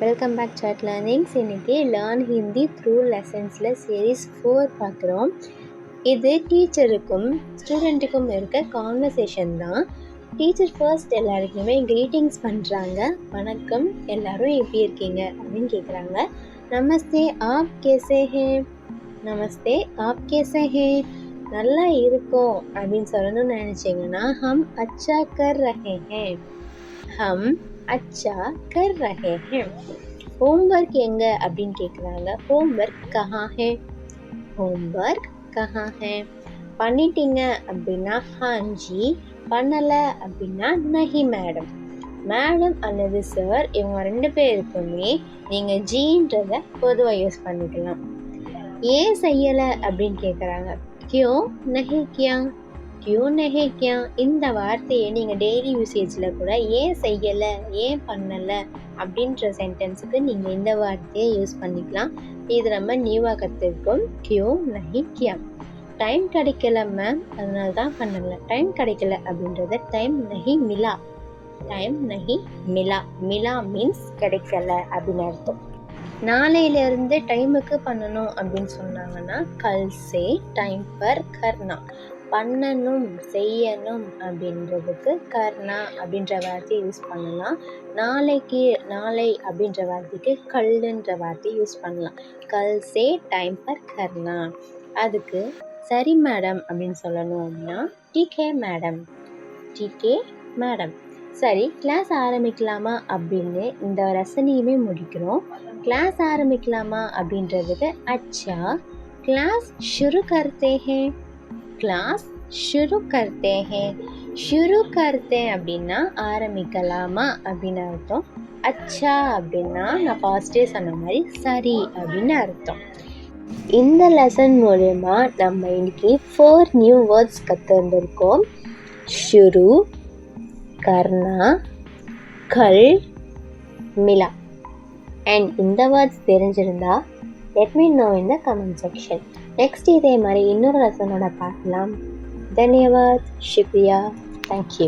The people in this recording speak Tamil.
வெல்கம் பேக் சாட் லேர்னிங்ஸ். இன்றைக்கி லேர்ன் ஹிந்தி த்ரூ லெசன்ஸில் சீரீஸ் 4 பார்க்குறோம். இது டீச்சருக்கும் ஸ்டூடெண்ட்டுக்கும் இருக்க கான்வர்சேஷன் தான். டீச்சர் ஃபர்ஸ்ட் எல்லாருக்குமே க்ரீட்டிங்ஸ் பண்ணுறாங்க. வணக்கம், எல்லோரும் எப்படி இருக்கீங்க அப்படின்னு கேட்குறாங்க. நமஸ்தே ஆப் கேசே ஹே, நமஸ்தே ஆப் கேசே ஹே, நல்லா இருக்கும் அப்படின்னு சொல்லணும்னு நினச்சிங்கன்னா ஹம் அச்சா கர் ரஹே ஹே, ஹம் அச்சா கர் ரஹே ஹே. ஹோம்ஒர்க் எங்க அப்படின்னு கேட்குறாங்க. ஹோம்ஒர்க் கஹா ஹே, ஹோம்ஒர்க் கஹா ஹே. பண்ணிட்டீங்க அப்படின்னா ஹாஞ்சி, பண்ணலை அப்படின்னா நஹி மேடம். மேடம் அல்லது சார் இவங்க 2 பேருக்குமே நீங்கள் ஜீன்றதை பொதுவாக யூஸ் பண்ணிக்கலாம். ஏன் செய்யலை அப்படின்னு கேட்குறாங்க. கியோ நஹி கியா, கியூ நஹி கியா. இந்த வார்த்தையை நீங்கள் டெய்லி யூசேஜில் கூட ஏன் செய்யலை, ஏன் பண்ணலை அப்படின்ற சென்டென்ஸுக்கு நீங்கள் இந்த வார்த்தையை யூஸ் பண்ணிக்கலாம். இது நம்ம நியூவாக கற்றுருக்கோம். கியூ நஹி கியா. டைம் கிடைக்கல மேம், அதனால தான் பண்ணலை. டைம் கிடைக்கல அப்படின்றத டைம் நஹி மிலா, டைம் நஹி மிலா. மிலா மீன்ஸ் கிடைக்கல அப்படின்னு அர்த்தம். நாளையிலேருந்து டைமுக்கு பண்ணணும் அப்படின்னு சொன்னாங்கன்னா கல் சே டைம் பர் கர்னா. பண்ணணும், செய்யணும் அப்படின்றதுக்கு கர்னா அப்படின்ற வார்த்தையை யூஸ் பண்ணலாம். நாளைக்கு, நாளை அப்படின்ற வார்த்தைக்கு கல்லுன்ற வார்த்தையை யூஸ் பண்ணலாம். கல் சே டைம் பர் கர்னா. அதுக்கு சரி மேடம் அப்படின்னு சொல்லணும் அப்படின்னா டிகே மேடம், டிகே மேடம். சரி, கிளாஸ் ஆரம்பிக்கலாமா அப்படின்னு இந்த ரசனையுமே முடிக்கிறோம். கிளாஸ் ஆரம்பிக்கலாமா அப்படின்றதுக்கு அச்சா கிளாஸ் ஷுரு கர்த்தே ஹே, கிளாஸ் ஷுரு கர்த்தே ஹே. ஷுரு கர்த்தே அப்படின்னா ஆரம்பிக்கலாமா அப்படின்னு அர்த்தம். அச்சா அப்படின்னா நான் ஃபர்ஸ்டே சொன்ன மாதிரி சரி அப்படின்னு அர்த்தம். இந்த லெசன் மூலமா நம்ம இன்னைக்கு 4 நியூ வேர்ட்ஸ் கற்றுருந்துருக்கோம். ஷுரு, கர்னா, கல், மிலா. அண்ட் இந்த வேர்ட்ஸ் தெரிஞ்சிருந்தா let me know in the comment section. Next இதே மாதிரி இன்னொரு லெசனோட பார்க்கலாம். தன்யவாத், ஷுக்ரியா, தேங்க்யூ.